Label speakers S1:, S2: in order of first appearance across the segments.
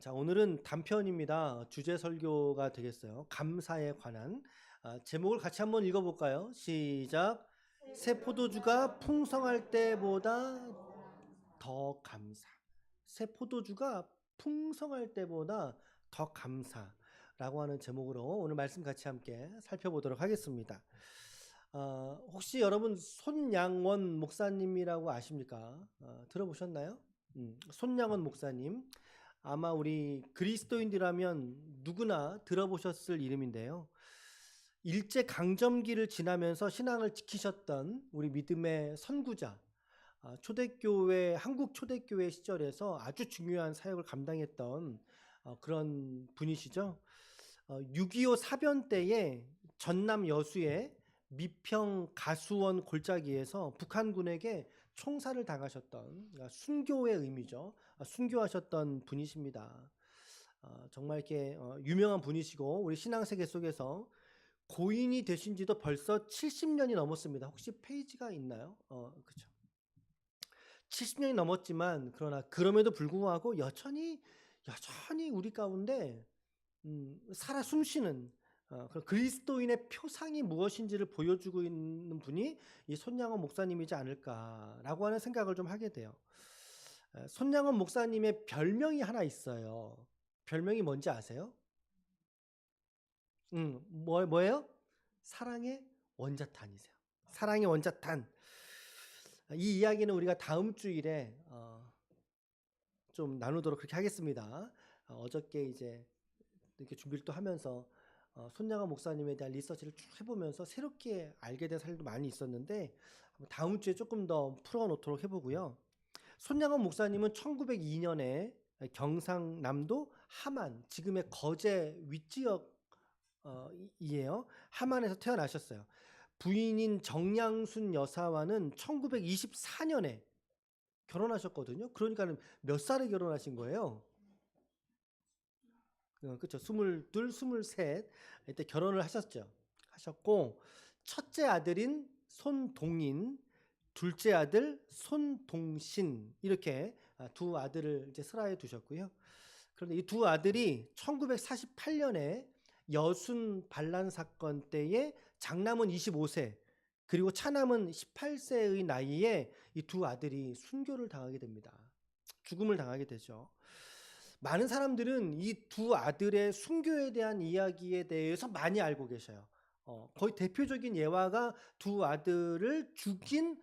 S1: 자, 오늘은 단편입니다. 주제 설교가 되겠어요. 감사에 관한. 제목을 같이 한번 읽어볼까요? 시작. 새 포도주가 풍성할 때보다 더 감사. 새 포도주가 풍성할 때보다 더 감사라고 하는 제목으로 오늘 말씀 같이 함께 살펴보도록 하겠습니다. 혹시 여러분 손양원 목사님이라고 아십니까? 들어보셨나요? 손양원 목사님. 아마 우리 그리스도인이라면 누구나 들어보셨을 이름인데요. 일제 강점기를 지나면서 신앙을 지키셨던 우리 믿음의 선구자, 초대교회, 한국 초대교회 시절에서 아주 중요한 사역을 감당했던 그런 분이시죠. 6.25 사변 때에 전남 여수의 미평 가수원 골짜기에서 북한군에게 총살을 당하셨던, 순교의 의미죠. 순교하셨던 분이십니다. 정말 이렇게 유명한 분이시고 우리 신앙세계 속에서 고인이 되신 지도 벌써 70년이 넘었습니다. 혹시 페이지가 있나요? 그렇죠. 70년이 넘었지만 그러나 그럼에도 불구하고 여전히 우리 가운데 살아 숨쉬는 그런 그리스도인의 표상이 무엇인지를 보여주고 있는 분이 이 손양원 목사님이지 않을까라고 하는 생각을 좀 하게 돼요. 손양원 목사님의 별명이 하나 있어요. 별명이 뭔지 아세요? 뭐예요? 사랑의 원자탄이세요. 사랑의 원자탄. 이 이야기는 우리가 다음 주일에 좀 나누도록 그렇게 하겠습니다. 어저께 이제 이렇게 준비를 또 하면서 손양원 목사님에 대한 리서치를 쭉 해보면서 새롭게 알게 된 사실도 많이 있었는데 다음 주에 조금 더 풀어놓도록 해보고요. 손양원 목사님은 1902년에 경상남도 함안, 지금의 거제 윗지역 이에요. 함안에서 태어나셨어요. 부인인 정량순 여사와는 1924년에 결혼하셨거든요. 그러니까 몇 살에 결혼하신 거예요? 그렇죠. 22, 23 이때 결혼을 하셨고 첫째 아들인 손동인, 둘째 아들 손동신 이렇게 두 아들을 이제 슬하에 두셨고요. 그런데 이 두 아들이 1948년에 여순 반란 사건 때에 장남은 25세 그리고 차남은 18세의 나이에 이 두 아들이 순교를 당하게 됩니다. 죽음을 당하게 되죠. 많은 사람들은 이 두 아들의 순교에 대한 이야기에 대해서 많이 알고 계셔요. 거의 대표적인 예화가 두 아들을 죽인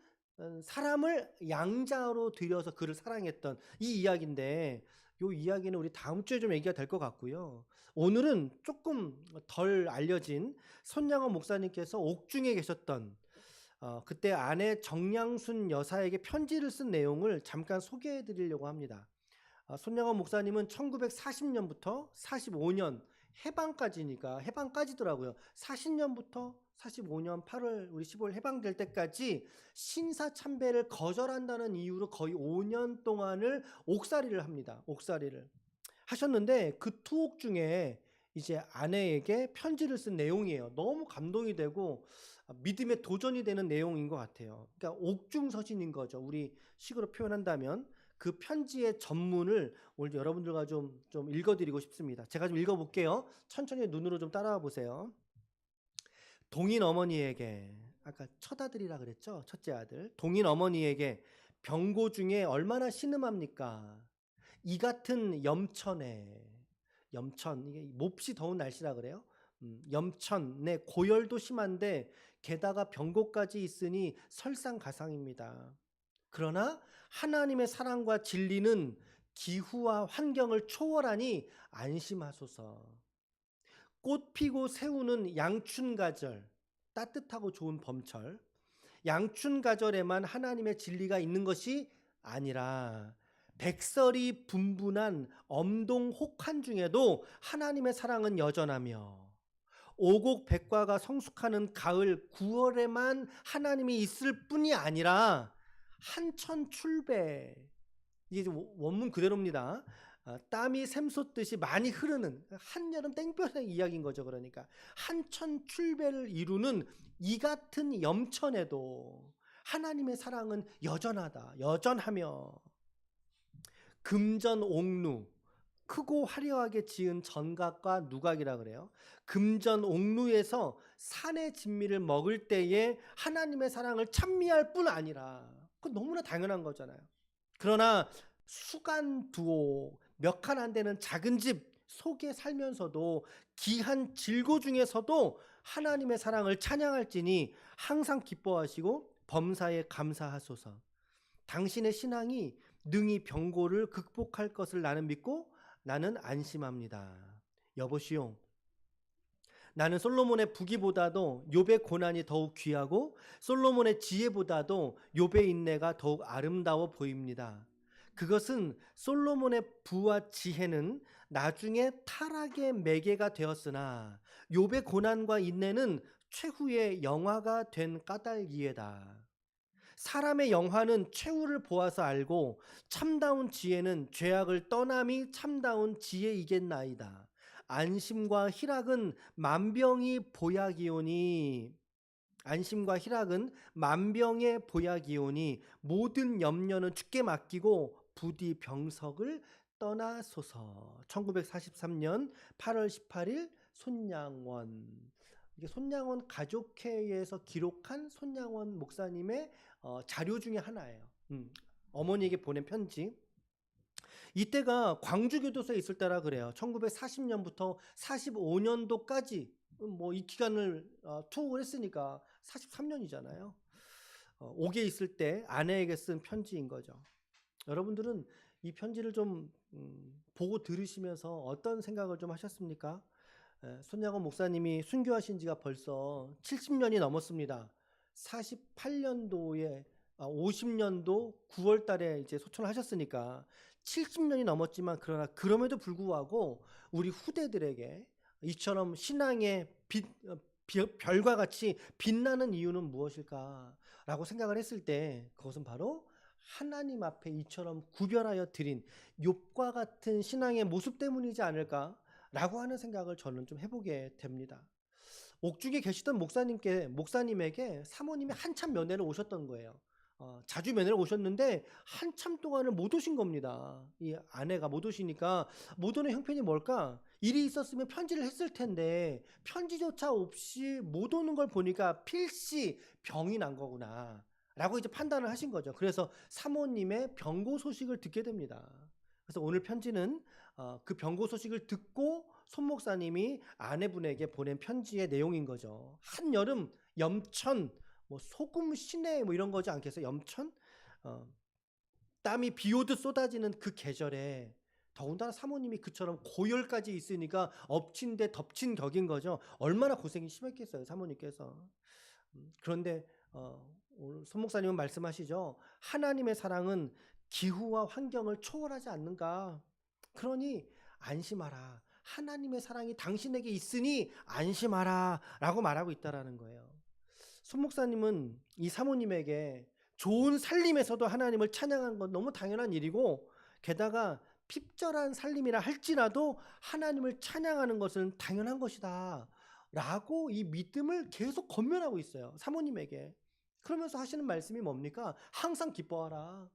S1: 사람을 양자로 들여서 그를 사랑했던 이 이야기인데 이 이야기는 우리 다음 주에 좀 얘기가 될 것 같고요. 오늘은 조금 덜 알려진 손양원 목사님께서 옥중에 계셨던 그때 아내 정량순 여사에게 편지를 쓴 내용을 잠깐 소개해 드리려고 합니다. 손양원 목사님은 1940년부터 45년 해방까지니까 해방까지더라고요. 40년부터 45년 8월 우리 15일 해방될 때까지 신사 참배를 거절한다는 이유로 거의 5년 동안을 옥살이를 합니다. 옥살이를 하셨는데 그 투옥 중에 이제 아내에게 편지를 쓴 내용이에요. 너무 감동이 되고 믿음의 도전이 되는 내용인 것 같아요. 그러니까 옥중서신인 거죠. 우리 식으로 표현한다면 그 편지의 전문을 오늘 여러분들과 좀 읽어드리고 싶습니다. 제가 좀 읽어볼게요. 천천히 눈으로 좀 따라와 보세요. 동인 어머니에게, 아까 첫 아들이라 그랬죠? 첫째 아들. 동인 어머니에게 병고 중에 얼마나 신음합니까? 이 같은 염천에, 염천, 이게 몹시 더운 날씨라 그래요? 염천, 내 고열도 심한데 게다가 병고까지 있으니 설상가상입니다. 그러나 하나님의 사랑과 진리는 기후와 환경을 초월하니 안심하소서. 꽃 피고 새우는 양춘가절, 따뜻하고 좋은 봄철, 양춘가절에만 하나님의 진리가 있는 것이 아니라 백설이 분분한 엄동 혹한 중에도 하나님의 사랑은 여전하며 오곡백과가 성숙하는 가을 9월에만 하나님이 있을 뿐이 아니라 한천출배, 이게 원문 그대로입니다. 땀이 샘솟듯이 많이 흐르는 한여름 땡볕의 이야기인 거죠. 그러니까 한천출배를 이루는 이 같은 염천에도 하나님의 사랑은 여전하다, 여전하며 금전옥루, 크고 화려하게 지은 전각과 누각이라 그래요. 금전 옥루에서 산의 진미를 먹을 때에 하나님의 사랑을 찬미할 뿐 아니라, 그건 너무나 당연한 거잖아요. 그러나 수간 두오, 몇 칸 안 되는 작은 집 속에 살면서도 귀한 질고 중에서도 하나님의 사랑을 찬양할지니 항상 기뻐하시고 범사에 감사하소서. 당신의 신앙이 능히 병고를 극복할 것을 나는 믿고 나는 안심합니다. 여보시오, 나는 솔로몬의 부귀보다도 욥의 고난이 더욱 귀하고 솔로몬의 지혜보다도 욥의 인내가 더욱 아름다워 보입니다. 그것은 솔로몬의 부와 지혜는 나중에 타락의 매개가 되었으나 욥의 고난과 인내는 최후의 영화가 된 까닭이에다. 사람의 영화는 최후를 보아서 알고 참다운 지혜는 죄악을 떠남이 참다운 지혜이겠나이다. 안심과 희락은 만병이 보약이오니, 안심과 희락은 만병의 보약이오니 모든 염려는 주께 맡기고 부디 병석을 떠나소서. 1943년 8월 18일 손양원. 이게 손양원 가족회에서 기록한 손양원 목사님의 자료 중에 하나예요. 어머니에게 보낸 편지. 이때가 광주교도소에 있을 때라 그래요. 1940년부터 45년도까지 뭐 이 기간을 투옥을 했으니까 43년이잖아요. 옥에 있을 때 아내에게 쓴 편지인 거죠. 여러분들은 이 편지를 좀 보고 들으시면서 어떤 생각을 좀 하셨습니까? 손양원 목사님이 순교하신 지가 벌써 70년이 넘었습니다. 48년도에 50년도 9월 달에 이제 소천을 하셨으니까 70년이 넘었지만, 그러나 그럼에도 불구하고 우리 후대들에게 이처럼 신앙의 별과 같이 빛나는 이유는 무엇일까라고 생각을 했을 때, 그것은 바로 하나님 앞에 이처럼 구별하여 드린 욥과 같은 신앙의 모습 때문이지 않을까라고 하는 생각을 저는 좀 해보게 됩니다. 옥중에 계시던 목사님에게 사모님이 한참 면회를 오셨던 거예요. 자주 면회를 오셨는데 한참 동안을 못 오신 겁니다. 이 아내가 못 오시니까 못 오는 형편이 뭘까? 일이 있었으면 편지를 했을 텐데 편지조차 없이 못 오는 걸 보니까 필시 병이 난 거구나 라고 이제 판단을 하신 거죠. 그래서 사모님의 병고 소식을 듣게 됩니다. 그래서 오늘 편지는 그 병고 소식을 듣고 손 목사님이 아내분에게 보낸 편지의 내용인 거죠. 한여름 염천, 뭐 소금 시내 뭐 이런 거지 않겠어요? 염천? 땀이 비 오듯 쏟아지는 그 계절에 더군다나 사모님이 그처럼 고열까지 있으니까 엎친 데 덮친 격인 거죠. 얼마나 고생이 심했겠어요, 사모님께서. 그런데 오늘 손 목사님은 말씀하시죠. 하나님의 사랑은 기후와 환경을 초월하지 않는가. 그러니 안심하라. 하나님의 사랑이 당신에게 있으니 안심하라 라고 말하고 있다라는 거예요. 손 목사님은 이 사모님에게 좋은 살림에서도 하나님을 찬양한 건 너무 당연한 일이고, 게다가 핍절한 살림이라 할지라도 하나님을 찬양하는 것은 당연한 것이다 라고 이 믿음을 계속 권면하고 있어요, 사모님에게. 그러면서 하시는 말씀이 뭡니까? 항상 기뻐하라.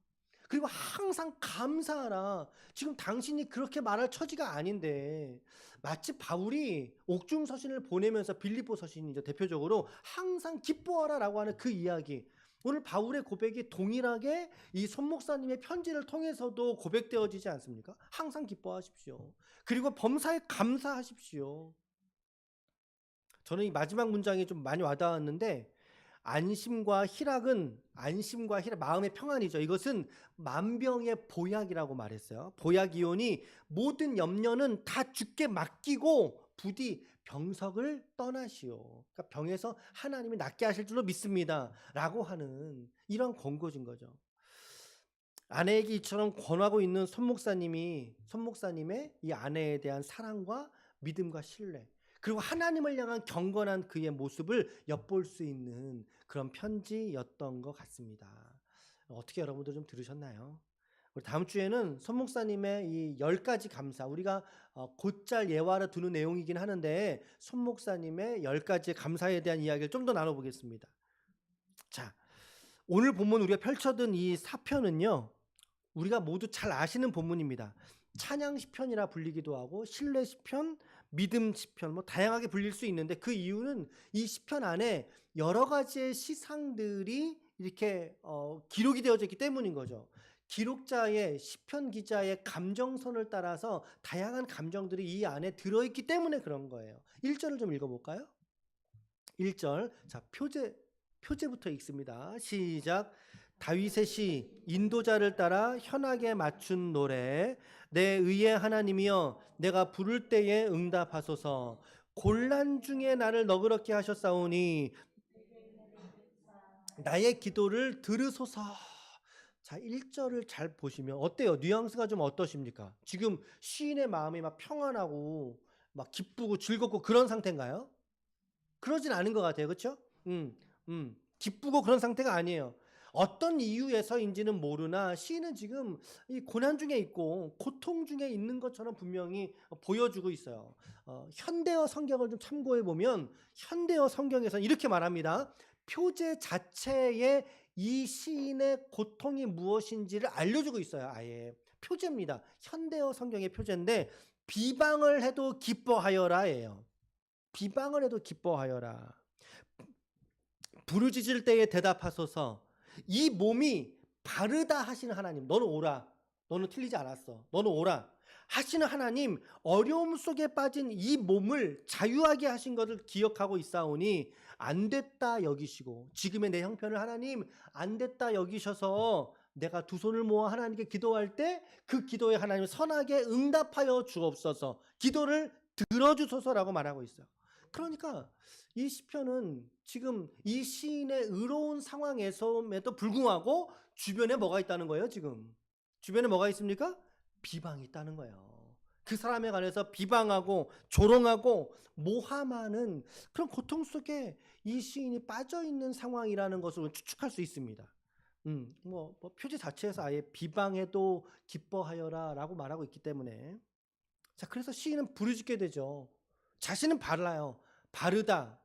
S1: 그리고 항상 감사하라. 지금 당신이 그렇게 말할 처지가 아닌데, 마치 바울이 옥중 서신을 보내면서 빌립보 서신이죠, 대표적으로 항상 기뻐하라 라고 하는 그 이야기. 오늘 바울의 고백이 동일하게 이 손 목사님의 편지를 통해서도 고백되어지지 않습니까? 항상 기뻐하십시오. 그리고 범사에 감사하십시오. 저는 이 마지막 문장이 좀 많이 와닿았는데, 안심과 희락, 마음의 평안이죠. 이것은 만병의 보약이라고 말했어요. 보약이오니 모든 염려는 다 주께 맡기고 부디 병석을 떠나시오. 그러니까 병에서 하나님이 낫게 하실 줄로 믿습니다 라고 하는 이런 권고진 거죠. 아내에게 이처럼 권하고 있는 손 목사님의 이 아내에 대한 사랑과 믿음과 신뢰, 그리고 하나님을 향한 경건한 그의 모습을 엿볼 수 있는 그런 편지였던 것 같습니다. 어떻게 여러분들 좀 들으셨나요? 우리 다음 주에는 손 목사님의 이 10가지 감사, 우리가 곧잘 예화를 두는 내용이긴 하는데 손 목사님의 10가지 감사에 대한 이야기를 좀 더 나눠보겠습니다. 자, 오늘 본문 우리가 펼쳐둔 이 사편은요, 우리가 모두 잘 아시는 본문입니다. 찬양 시편이라 불리기도 하고 신뢰 시편, 믿음 시편 뭐 다양하게 불릴 수 있는데 그 이유는 이 시편 안에 여러 가지의 시상들이 이렇게 기록이 되어져 있기 때문인 거죠. 기록자의 시편 기자의 감정선을 따라서 다양한 감정들이 이 안에 들어있기 때문에 그런 거예요. 1절을 좀 읽어볼까요? 1절. 자, 표제부터 읽습니다. 시작. 다윗의 시, 인도자를 따라 현악에 맞춘 노래. 내 의의 하나님이여, 내가 부를 때에 응답하소서. 곤란 중에 나를 너그럽게 하셨사오니 나의 기도를 들으소서. 자, 1절을 잘 보시면 어때요? 뉘앙스가 좀 어떠십니까? 지금 시인의 마음이 막 평안하고 막 기쁘고 즐겁고 그런 상태인가요? 그러진 않은 것 같아요. 그렇죠? 기쁘고 그런 상태가 아니에요. 어떤 이유에서인지는 모르나 시인은 지금 이 고난 중에 있고 고통 중에 있는 것처럼 분명히 보여주고 있어요. 현대어 성경을 좀 참고해 보면 현대어 성경에서는 이렇게 말합니다. 표제 자체에 이 시인의 고통이 무엇인지를 알려주고 있어요. 아예 표제입니다. 현대어 성경의 표제인데 비방을 해도 기뻐하여라예요. 비방을 해도 기뻐하여라. 부르짖을 때에 대답하소서. 이 몸이 바르다 하시는 하나님, 너는 오라. 너는 틀리지 않았어. 너는 오라 하시는 하나님, 어려움 속에 빠진 이 몸을 자유하게 하신 것을 기억하고 있사오니 안 됐다 여기시고, 지금의 내 형편을 하나님 안 됐다 여기셔서 내가 두 손을 모아 하나님께 기도할 때 그 기도에 하나님 선하게 응답하여 주옵소서, 기도를 들어주소서라고 말하고 있어요. 그러니까 이 시편은 지금 이 시인의 의로운 상황에서에도 불구하고 주변에 뭐가 있다는 거예요. 지금 주변에 뭐가 있습니까? 비방이 있다는 거예요. 그 사람에 관해서 비방하고 조롱하고 모함하는 그런 고통 속에 이 시인이 빠져 있는 상황이라는 것을 추측할 수 있습니다. 표지 자체에서 아예 비방해도 기뻐하여라라고 말하고 있기 때문에, 자, 그래서 시인은 부르짖게 되죠. 자신은 바라요. 바르다,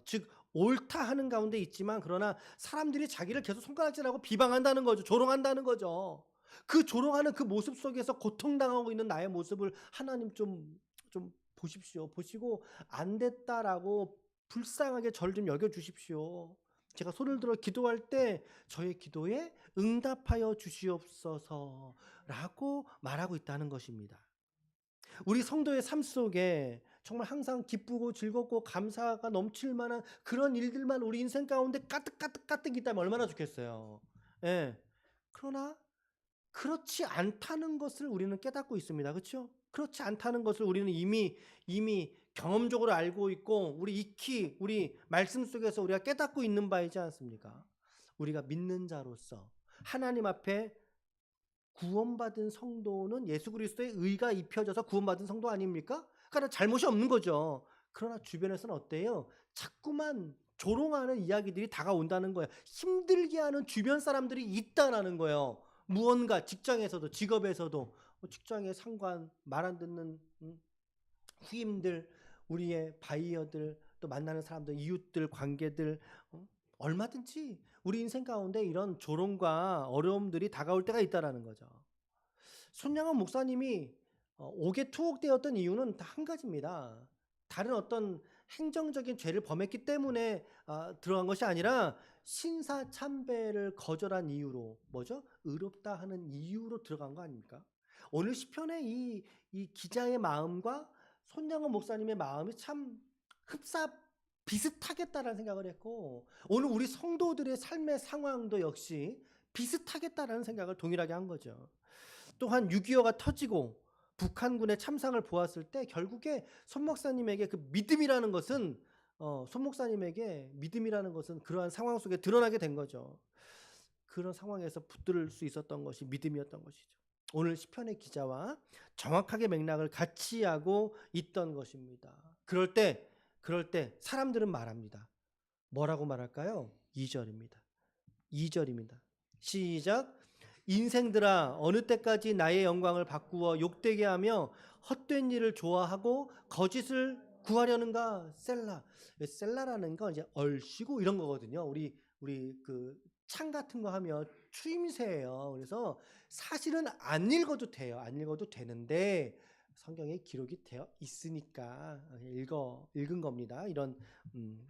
S1: 즉 옳다 하는 가운데 있지만 그러나 사람들이 자기를 계속 손가락질하고 비방한다는 거죠. 조롱한다는 거죠. 그 조롱하는 그 모습 속에서 고통당하고 있는 나의 모습을 하나님 좀 보십시오. 보시고 안 됐다라고 불쌍하게 저를 좀 여겨주십시오. 제가 손을 들어 기도할 때 저의 기도에 응답하여 주시옵소서라고 말하고 있다는 것입니다. 우리 성도의 삶 속에 정말 항상 기쁘고 즐겁고 감사가 넘칠 만한 그런 일들만 우리 인생 가운데 가득 있다면 얼마나 좋겠어요. 예. 그러나 그렇지 않다는 것을 우리는 깨닫고 있습니다. 그렇죠? 그렇지 않다는 것을 우리는 이미 경험적으로 알고 있고 우리 말씀 속에서 우리가 깨닫고 있는 바이지 않습니까? 우리가 믿는 자로서 하나님 앞에 구원받은 성도는 예수 그리스도의 의가 입혀져서 구원받은 성도 아닙니까? 그러니까 잘못이 없는 거죠. 그러나 주변에서는 어때요? 자꾸만 조롱하는 이야기들이 다가온다는 거예요. 힘들게 하는 주변 사람들이 있다라는 거예요. 무언가 직장에서도 직업에서도 직장의 상관, 말 안 듣는 후임들, 우리의 바이어들, 또 만나는 사람들, 이웃들, 관계들, 얼마든지 우리 인생 가운데 이런 조롱과 어려움들이 다가올 때가 있다라는 거죠. 손양원 목사님이 옥에 투옥되었던 이유는 다 한 가지입니다. 다른 어떤 행정적인 죄를 범했기 때문에 들어간 것이 아니라 신사 참배를 거절한 이유로, 뭐죠? 의롭다 하는 이유로 들어간 거 아닙니까? 오늘 시편의 이 기자의 마음과 손양원 목사님의 마음이 참 흡사 비슷하겠다라는 생각을 했고, 오늘 우리 성도들의 삶의 상황도 역시 비슷하겠다라는 생각을 동일하게 한 거죠. 또한 6.25가 터지고 북한군의 참상을 보았을 때 결국에 손 목사님에게 그 믿음이라는 것은 손 목사님에게 믿음이라는 것은 그러한 상황 속에 드러나게 된 거죠. 그런 상황에서 붙들 수 있었던 것이 믿음이었던 것이죠. 오늘 시편의 기자와 정확하게 맥락을 같이 하고 있던 것입니다. 그럴 때 사람들은 말합니다. 뭐라고 말할까요? 2절입니다. 2절입니다. 시작. 인생들아, 어느 때까지 나의 영광을 바꾸어 욕되게 하며 헛된 일을 좋아하고 거짓을 구하려는가? 셀라. 셀라라는 건 이제 얼씨구 이런 거거든요. 우리 그 창 같은 거 하면 추임새예요. 그래서 사실은 안 읽어도 돼요. 안 읽어도 되는데 성경에 기록이 되어 있으니까 읽은 겁니다. 이런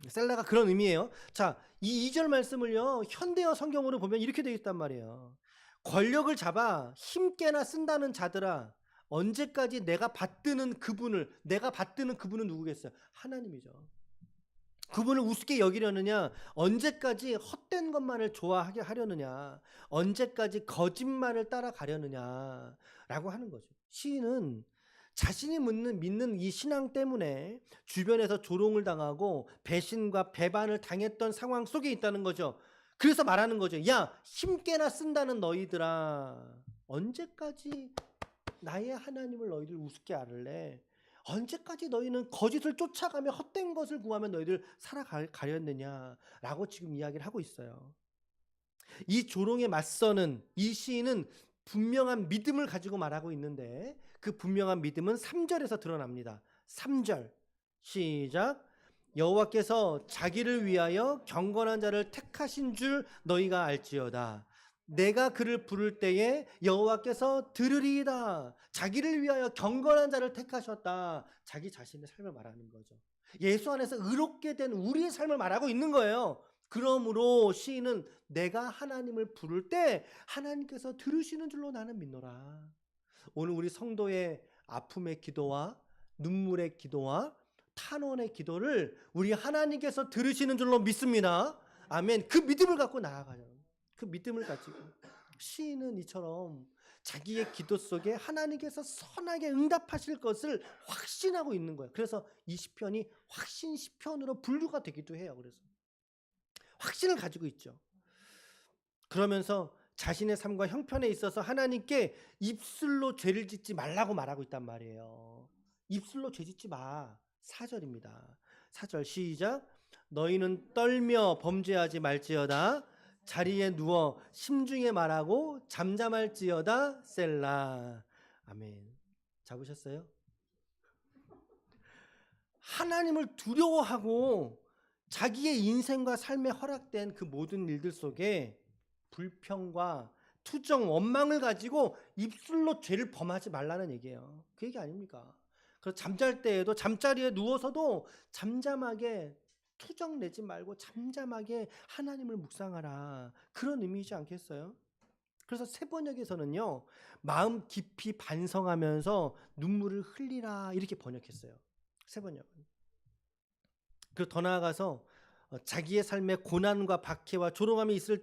S1: 셀라가 그런 의미예요. 자, 이 2절 말씀을요, 현대어 성경으로 보면 이렇게 되어 있단 말이에요. 권력을 잡아 힘께나 쓴다는 자들아, 언제까지 내가 받드는 그분은 누구겠어요? 하나님이죠. 그분을 우습게 여기려느냐? 언제까지 헛된 것만을 좋아하게 하려느냐? 언제까지 거짓말을 따라가려느냐? 라고 하는 거죠. 시인은 자신이 믿는 이 신앙 때문에 주변에서 조롱을 당하고 배신과 배반을 당했던 상황 속에 있다는 거죠. 그래서 말하는 거죠. 야, 힘께나 쓴다는 너희들아, 언제까지 나의 하나님을 너희들 우습게 알을래? 언제까지 너희는 거짓을 쫓아가며 헛된 것을 구하며 너희들 살아가렸느냐라고 지금 이야기를 하고 있어요. 이 조롱에 맞서는 이 시인은 분명한 믿음을 가지고 말하고 있는데 그 분명한 믿음은 3절에서 드러납니다. 3절 시작. 여호와께서 자기를 위하여 경건한 자를 택하신 줄 너희가 알지어다. 내가 그를 부를 때에 여호와께서 들으리이다. 자기를 위하여 경건한 자를 택하셨다. 자기 자신의 삶을 말하는 거죠. 예수 안에서 의롭게 된 우리의 삶을 말하고 있는 거예요. 그러므로 시인은 내가 하나님을 부를 때 하나님께서 들으시는 줄로 나는 믿노라. 오늘 우리 성도의 아픔의 기도와 눈물의 기도와 탄원의 기도를 우리 하나님께서 들으시는 줄로 믿습니다. 아멘. 그 믿음을 갖고 나아가요. 그 믿음을 가지고 시인은 이처럼 자기의 기도 속에 하나님께서 선하게 응답하실 것을 확신하고 있는 거예요. 그래서 이 시편이 확신 시편으로 분류가 되기도 해요. 그래서 확신을 가지고 있죠. 그러면서 자신의 삶과 형편에 있어서 하나님께 입술로 죄를 짓지 말라고 말하고 있단 말이에요. 입술로 죄 짓지 마. 4절입니다. 4절 시작. 너희는 떨며 범죄하지 말지어다. 자리에 누워 심중에 말하고 잠잠할지어다. 셀라. 아멘. 잡으셨어요? 하나님을 두려워하고 자기의 인생과 삶에 허락된 그 모든 일들 속에 불평과 투정, 원망을 가지고 입술로 죄를 범하지 말라는 얘기예요. 그 얘기 아닙니까? 그래서 잠잘 때에도 잠자리에 누워서도 잠잠하게 투정 내지 말고 잠잠하게 하나님을 묵상하라. 그런 의미이지 않겠어요? 그래서 세번역에서는요, 마음 깊이 반성하면서 눈물을 흘리라 이렇게 번역했어요. 세번역은. 그리고 더 나아가서 자기의 삶에 고난과 박해와 조롱함이 있을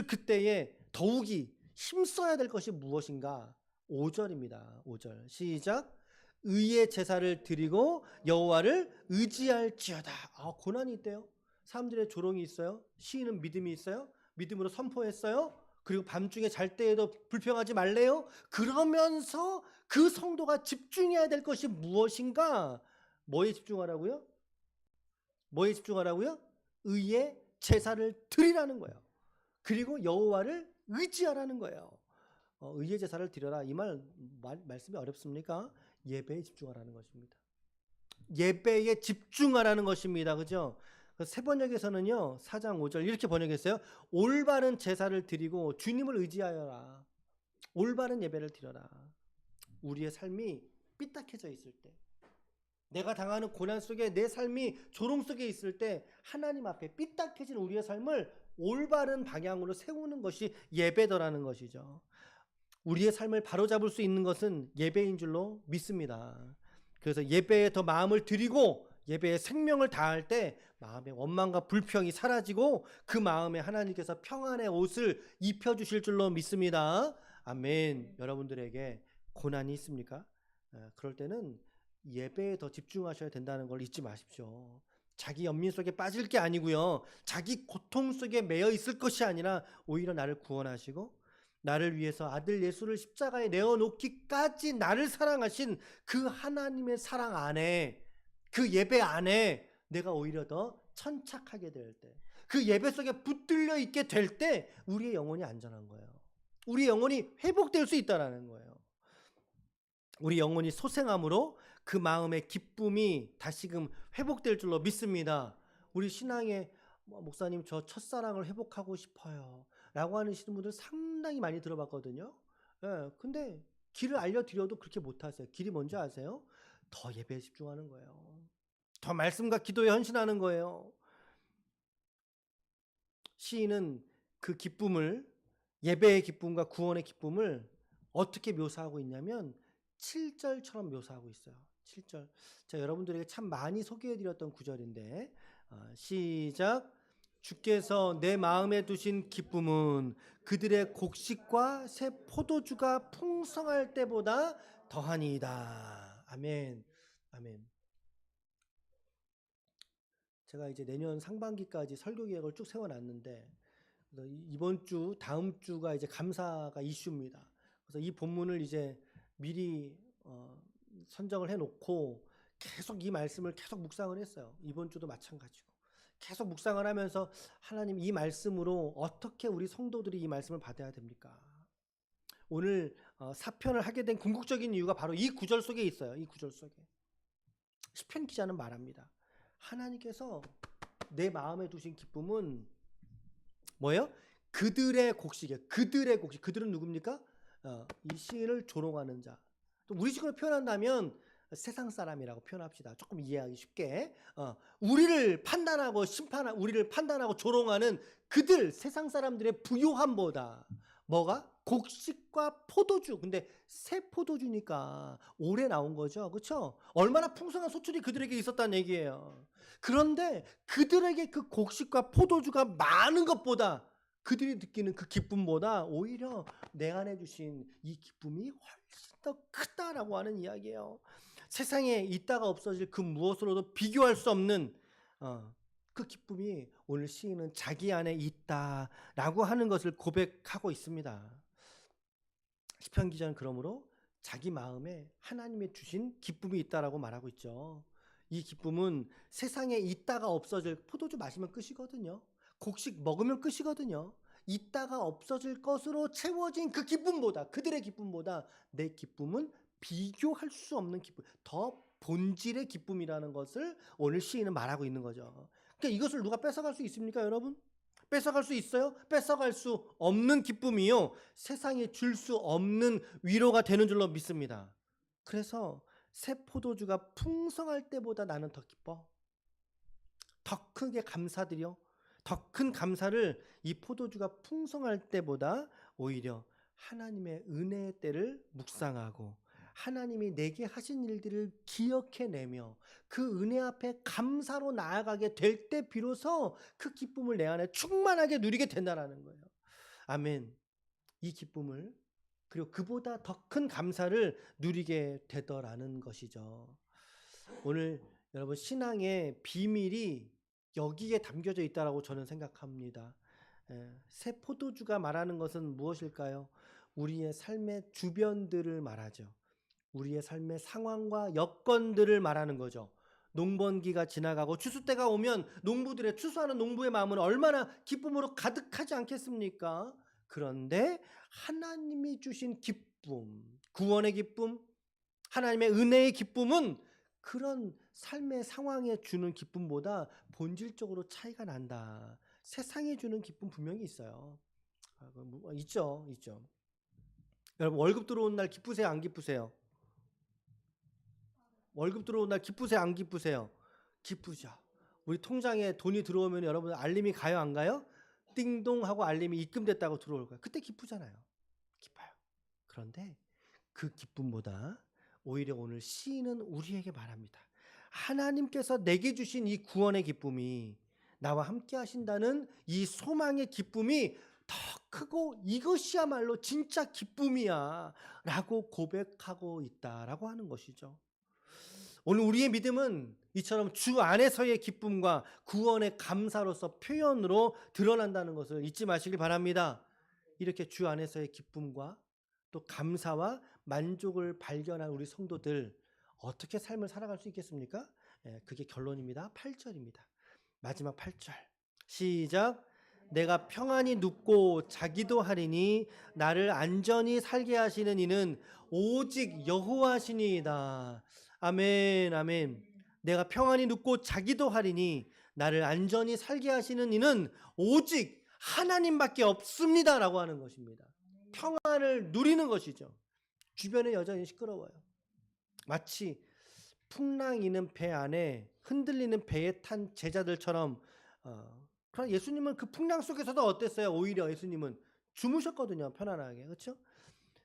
S1: 그때에 더욱이 힘써야 될 것이 무엇인가? 5절입니다. 5절 시작. 의의 제사를 드리고 여호와를 의지할지어다. 고난이 있대요. 사람들의 조롱이 있어요. 시인은 믿음이 있어요. 믿음으로 선포했어요. 그리고 밤중에 잘 때에도 불평하지 말래요. 그러면서 그 성도가 집중해야 될 것이 무엇인가? 뭐에 집중하라고요? 뭐에 집중하라고요? 의의 제사를 드리라는 거예요. 그리고 여호와를 의지하라는 거예요. 의의 제사를 드려라. 이 말씀이 어렵습니까? 예배에 집중하라는 것입니다. 예배에 집중하라는 것입니다. 그죠? 세번역에서는요, 4장 5절 이렇게 번역했어요. 올바른 제사를 드리고 주님을 의지하여라. 올바른 예배를 드려라. 우리의 삶이 삐딱해져 있을 때, 내가 당하는 고난 속에 내 삶이 조롱 속에 있을 때 하나님 앞에 삐딱해진 우리의 삶을 올바른 방향으로 세우는 것이 예배더라는 것이죠. 우리의 삶을 바로잡을 수 있는 것은 예배인 줄로 믿습니다. 그래서 예배에 더 마음을 드리고 예배에 생명을 다할 때 마음의 원망과 불평이 사라지고 그 마음에 하나님께서 평안의 옷을 입혀주실 줄로 믿습니다. 아멘. 여러분들에게 고난이 있습니까? 그럴 때는 예배에 더 집중하셔야 된다는 걸 잊지 마십시오. 자기 연민 속에 빠질 게 아니고요, 자기 고통 속에 매여 있을 것이 아니라 오히려 나를 구원하시고 나를 위해서 아들 예수를 십자가에 내어놓기까지 나를 사랑하신 그 하나님의 사랑 안에, 그 예배 안에 내가 오히려 더 천착하게 될 때, 그 예배 속에 붙들려 있게 될 때 우리의 영혼이 안전한 거예요. 우리의 영혼이 회복될 수 있다는 거예요. 우리 영혼이 소생함으로 그 마음의 기쁨이 다시금 회복될 줄로 믿습니다. 우리 신앙의 목사님 저 첫사랑을 회복하고 싶어요 라고 하시는 분들 상당히 많이 들어봤거든요. 예, 근데 길을 알려드려도 그렇게 못하세요. 길이 뭔지 아세요? 더 예배에 집중하는 거예요. 더 말씀과 기도에 헌신하는 거예요. 시인은 그 기쁨을, 예배의 기쁨과 구원의 기쁨을 어떻게 묘사하고 있냐면 7절처럼 묘사하고 있어요. 7절. 자, 여러분들에게 참 많이 소개해드렸던 구절인데 시작. 주께서 내 마음에 두신 기쁨은 그들의 곡식과 새 포도주가 풍성할 때보다 더하니이다. 아멘. 아멘. 제가 이제 내년 상반기까지 설교 계획을 쭉 세워놨는데 이번 주, 다음 주가 이제 감사가 이슈입니다. 그래서 이 본문을 이제 미리 선정을 해놓고 계속 이 말씀을 계속 묵상을 했어요. 이번 주도 마찬가지고 계속 묵상을 하면서 하나님 이 말씀으로 어떻게 우리 성도들이 이 말씀을 받아야 됩니까? 오늘 사편을 하게 된 궁극적인 이유가 바로 이 구절 속에 있어요. 이 구절 속에 시편 기자는 말합니다. 하나님께서 내 마음에 두신 기쁨은 뭐예요? 그들의 곡식이에요. 그들의 곡식. 그들은 누굽니까? 이 시인을 조롱하는 자. 또 우리식으로 표현한다면 세상 사람이라고 표현합시다. 조금 이해하기 쉽게. 우리를 판단하고 우리를 판단하고 조롱하는 그들, 세상 사람들의 부요함보다 뭐가? 곡식과 포도주. 근데 새 포도주니까 올해 나온 거죠. 그렇죠? 얼마나 풍성한 소출이 그들에게 있었다는 얘기예요. 그런데 그들에게 그 곡식과 포도주가 많은 것보다 그들이 느끼는 그 기쁨보다 오히려 내 안에 주신 이 기쁨이 훨씬 더 크다라고 하는 이야기예요. 세상에 있다가 없어질 그 무엇으로도 비교할 수 없는 그 기쁨이 오늘 시인은 자기 안에 있다라고 하는 것을 고백하고 있습니다. 시편 기자는 그러므로 자기 마음에 하나님이 주신 기쁨이 있다라고 말하고 있죠. 이 기쁨은 세상에 있다가 없어질, 포도주 마시면 끝이거든요. 곡식 먹으면 끝이거든요. 있다가 없어질 것으로 채워진 그 기쁨보다, 그들의 기쁨보다 내 기쁨은 비교할 수 없는 기쁨, 더 본질의 기쁨이라는 것을 오늘 시인은 말하고 있는 거죠. 그러니까 이것을 누가 뺏어갈 수 있습니까, 여러분? 뺏어갈 수 있어요? 뺏어갈 수 없는 기쁨이요, 세상에 줄 수 없는 위로가 되는 줄로 믿습니다. 그래서 새 포도주가 풍성할 때보다 나는 더 기뻐. 더 크게 감사드려. 더 큰 감사를 이 포도주가 풍성할 때보다 오히려 하나님의 은혜의 때를 묵상하고 하나님이 내게 하신 일들을 기억해내며 그 은혜 앞에 감사로 나아가게 될 때 비로소 그 기쁨을 내 안에 충만하게 누리게 된다는 거예요. 아멘. 이 기쁨을, 그리고 그보다 더 큰 감사를 누리게 되더라는 것이죠. 오늘 여러분 신앙의 비밀이 여기에 담겨져 있다고 저는 생각합니다. 새 포도주가 말하는 것은 무엇일까요? 우리의 삶의 주변들을 말하죠. 우리의 삶의 상황과 여건들을 말하는 거죠. 농번기가 지나가고 추수 때가 오면 농부들의, 추수하는 농부의 마음은 얼마나 기쁨으로 가득하지 않겠습니까? 그런데 하나님이 주신 기쁨, 구원의 기쁨, 하나님의 은혜의 기쁨은 그런 삶의 상황에 주는 기쁨보다 본질적으로 차이가 난다. 세상에 주는 기쁨 분명히 있어요. 있죠. 여러분 월급 들어온 날 기쁘세요, 안 기쁘세요? 월급 들어온 날 기쁘세요, 안 기쁘세요? 기쁘죠. 우리 통장에 돈이 들어오면 여러분 알림이 가요, 안 가요? 띵동 하고 알림이 입금됐다고 들어올 거예요. 그때 기쁘잖아요. 기뻐요. 그런데 그 기쁨보다 오히려 오늘 시인은 우리에게 말합니다. 하나님께서 내게 주신 이 구원의 기쁨이, 나와 함께 하신다는 이 소망의 기쁨이 더 크고 이것이야말로 진짜 기쁨이야 라고 고백하고 있다라고 하는 것이죠. 오늘 우리의 믿음은 이처럼 주 안에서의 기쁨과 구원의 감사로서 표현으로 드러난다는 것을 잊지 마시길 바랍니다. 이렇게 주 안에서의 기쁨과 또 감사와 만족을 발견한 우리 성도들, 어떻게 삶을 살아갈 수 있겠습니까? 그게 결론입니다. 8절입니다. 마지막 8절. 시작. 내가 평안히 눕고 자기도 하리니 나를 안전히 살게 하시는 이는 오직 여호와시니이다. 아멘, 아멘. 내가 평안히 눕고 자기도 하리니 나를 안전히 살게 하시는 이는 오직 하나님밖에 없습니다라고 하는 것입니다. 평안을 누리는 것이죠. 주변에 여전히 시끄러워요. 마치 풍랑이는 배 안에 흔들리는 배에 탄 제자들처럼 그러나 예수님은 그 풍랑 속에서도 어땠어요? 오히려 예수님은 주무셨거든요. 편안하게. 그렇죠?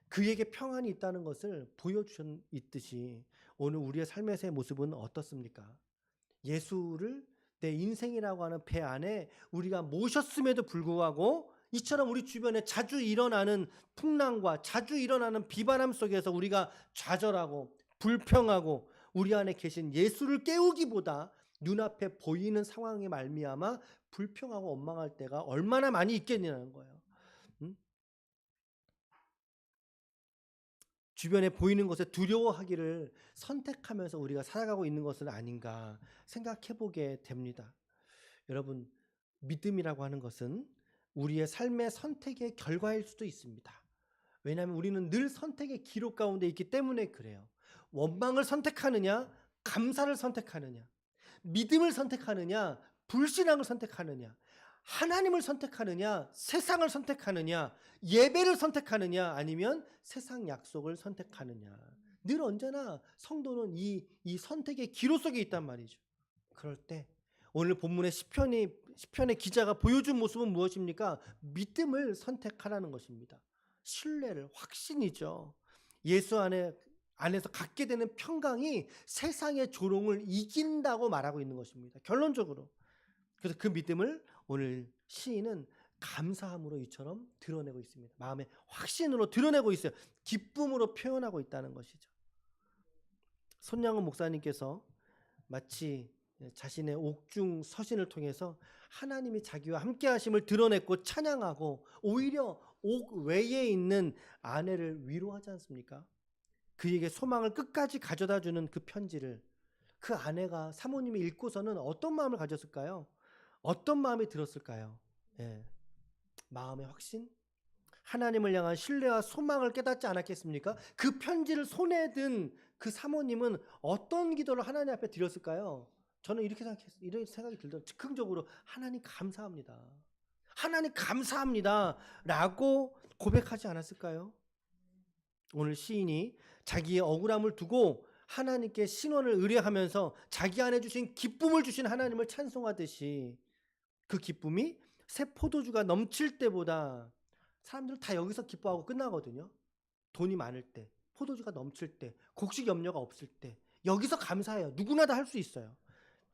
S1: 그에게 평안이 있다는 것을 보여주셨듯이 오늘 우리의 삶에서의 모습은 어떻습니까? 예수를 내 인생이라고 하는 배 안에 우리가 모셨음에도 불구하고 이처럼 우리 주변에 자주 일어나는 풍랑과 자주 일어나는 비바람 속에서 우리가 좌절하고 불평하고 우리 안에 계신 예수를 깨우기보다 눈앞에 보이는 상황에 말미암아 불평하고 원망할 때가 얼마나 많이 있겠냐는 거예요. 주변에 보이는 것에 두려워하기를 선택하면서 우리가 살아가고 있는 것은 아닌가 생각해 보게 됩니다. 여러분, 믿음이라고 하는 것은 우리의 삶의 선택의 결과일 수도 있습니다. 왜냐하면 우리는 늘 선택의 기록 가운데 있기 때문에 그래요. 원망을 선택하느냐, 감사를 선택하느냐, 믿음을 선택하느냐, 불신앙을 선택하느냐, 하나님을 선택하느냐, 세상을 선택하느냐, 예배를 선택하느냐, 아니면 세상 약속을 선택하느냐. 늘 언제나 성도는 이 선택의 기로 속에 있단 말이죠. 그럴 때 오늘 본문의 시편의 기자가 보여준 모습은 무엇입니까? 믿음을 선택하라는 것입니다. 신뢰를, 확신이죠. 예수 안에서 갖게 되는 평강이 세상의 조롱을 이긴다고 말하고 있는 것입니다. 결론적으로. 그래서 그 믿음을 오늘 시인은 감사함으로 이처럼 드러내고 있습니다. 마음의 확신으로 드러내고 있어요. 기쁨으로 표현하고 있다는 것이죠. 손양원 목사님께서 마치 자신의 옥중 서신을 통해서 하나님이 자기와 함께 하심을 드러냈고 찬양하고 오히려 옥 외에 있는 아내를 위로하지 않습니까? 그에게 소망을 끝까지 가져다 주는 그 편지를 그 아내가 사모님이 읽고서는 어떤 마음을 가졌을까요? 어떤 마음이 들었을까요? 예. 마음의 확신? 하나님을 향한 신뢰와 소망을 깨닫지 않았겠습니까? 그 편지를 손에 든 그 사모님은 어떤 기도를 하나님 앞에 드렸을까요? 저는 이런 생각이 들더라고요. 즉흥적으로 하나님 감사합니다. 하나님 감사합니다. 라고 고백하지 않았을까요? 오늘 시인이 자기의 억울함을 두고 하나님께 신원을 의뢰하면서 자기 안에 주신 기쁨을 주신 하나님을 찬송하듯이 그 기쁨이 새 포도주가 넘칠 때보다 사람들은 다 여기서 기뻐하고 끝나거든요. 돈이 많을 때, 포도주가 넘칠 때, 곡식 염려가 없을 때 여기서 감사해요. 누구나 다 할 수 있어요.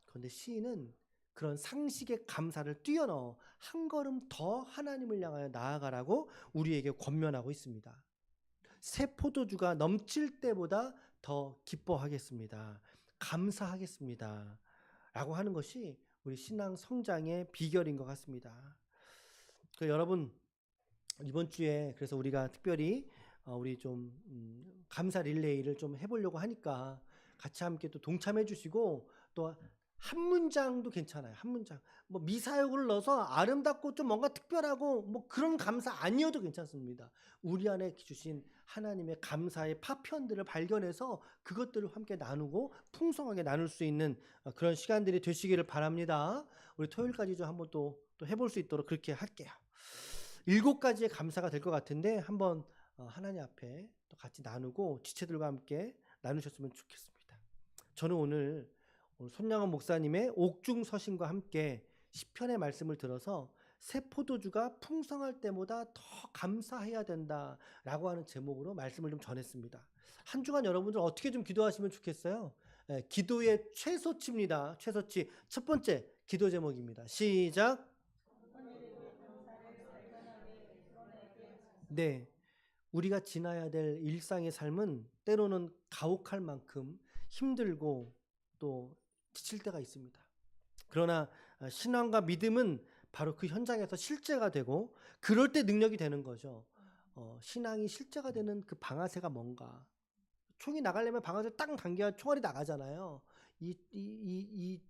S1: 그런데 시인은 그런 상식의 감사를 뛰어넘어 한 걸음 더 하나님을 향하여 나아가라고 우리에게 권면하고 있습니다. 새 포도주가 넘칠 때보다 더 기뻐하겠습니다. 감사하겠습니다. 라고 하는 것이 우리 신앙 성장의 비결인 것 같습니다. 여러분, 이번 주에 그래서 우리가 특별히 우리 좀 감사 릴레이를 좀 해보려고 하니까 같이 함께 또 동참해 주시고 또 한 문장도 괜찮아요. 한 문장. 뭐 미사역을 넣어서 아름답고 좀 뭔가 특별하고 뭐 그런 감사 아니어도 괜찮습니다. 우리 안에 주신 하나님의 감사의 파편들을 발견해서 그것들을 함께 나누고 풍성하게 나눌 수 있는 그런 시간들이 되시기를 바랍니다. 우리 토요일까지 좀 한번 또 해볼 수 있도록 그렇게 할게요. 7가지의 감사가 될 것 같은데 한번 하나님 앞에 또 같이 나누고 지체들과 함께 나누셨으면 좋겠습니다. 저는 오늘 손양원 목사님의 옥중 서신과 함께 시편의 말씀을 들어서 새 포도주가 풍성할 때보다 더 감사해야 된다라고 하는 제목으로 말씀을 좀 전했습니다. 한 주간 여러분들 어떻게 좀 기도하시면 좋겠어요? 기도의 최소치입니다. 최소치. 첫 번째 기도 제목입니다. 시작. 네, 우리가 지나야 될 일상의 삶은 때로는 가혹할 만큼 힘들고 또 지칠 때가 있습니다. 그러나 신앙과 믿음은 바로 그 현장에서 실제가 되고 그럴 때 능력이 되는 거죠. 신앙이 실제가 되는 그 방아쇠가 뭔가? 총이 나가려면 방아쇠 딱 당겨야 총알이 나가잖아요. 이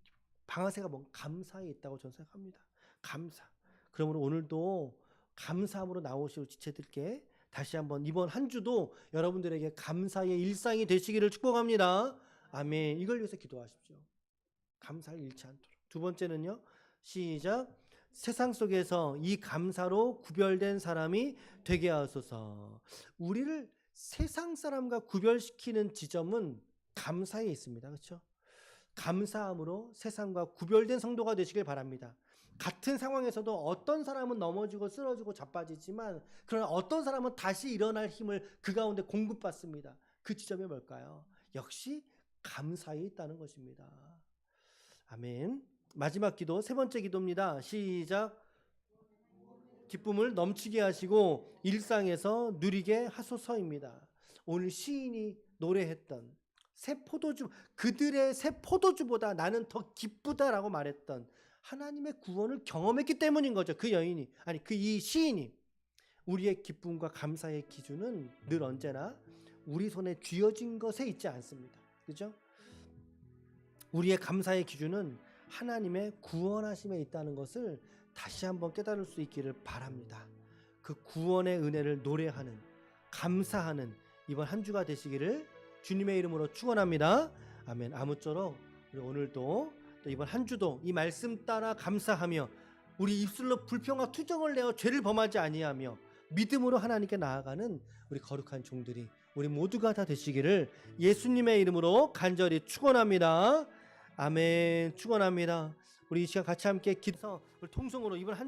S1: 방아쇠가 뭔가? 감사에 있다고 저는 생각합니다. 감사. 그러므로 오늘도 감사함으로 나오시고 지체들께 다시 한번 이번 한 주도 여러분들에게 감사의 일상이 되시기를 축복합니다. 아멘. 이걸 위해서 기도하십시오. 감사를 잃지 않도록. 두 번째는요. 시작. 세상 속에서 이 감사로 구별된 사람이 되게 하소서. 우리를 세상 사람과 구별시키는 지점은 감사에 있습니다. 그렇죠? 감사함으로 세상과 구별된 성도가 되시길 바랍니다. 같은 상황에서도 어떤 사람은 넘어지고 쓰러지고 자빠지지만 그러나 어떤 사람은 다시 일어날 힘을 그 가운데 공급받습니다. 그 지점이 뭘까요? 역시 감사에 있다는 것입니다. 아멘. 마지막 기도, 세 번째 기도입니다. 시작. 기쁨을 넘치게 하시고 일상에서 누리게 하소서입니다. 오늘 시인이 노래했던 새 포도주, 그들의 새 포도주보다 나는 더 기쁘다라고 말했던 하나님의 구원을 경험했기 때문인 거죠. 그 여인이, 아니 이 시인이. 우리의 기쁨과 감사의 기준은 늘 언제나 우리 손에 쥐어진 것에 있지 않습니다. 그죠? 우리의 감사의 기준은 하나님의 구원하심에 있다는 것을 다시 한번 깨달을 수 있기를 바랍니다. 그 구원의 은혜를 노래하는, 감사하는 이번 한 주가 되시기를 주님의 이름으로 축원합니다. 아멘. 아무쪼록 우리 오늘도 또 이번 한 주도 이 말씀 따라 감사하며 우리 입술로 불평과 투정을 내어 죄를 범하지 아니하며 믿음으로 하나님께 나아가는 우리 거룩한 종들이 우리 모두가 다 되시기를 예수님의 이름으로 간절히 축원합니다. 아멘. 축원합니다. 우리 이 시간 같이 함께 기도해서 우리 통성으로 이번 한 주